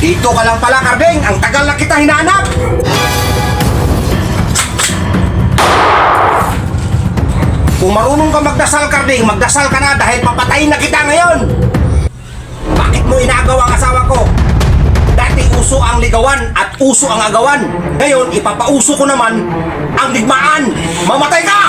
Dito ka lang pala, Karding. Ang tagal na kita hinahanap. Kung marunong ka magdasal, Karding, magdasal ka na dahil papatayin na kita ngayon. Bakit mo inagaw ang asawa ko? Dati uso ang ligawan at uso ang agawan. Ngayon, ipapauso ko naman ang digmaan. Mamatay ka!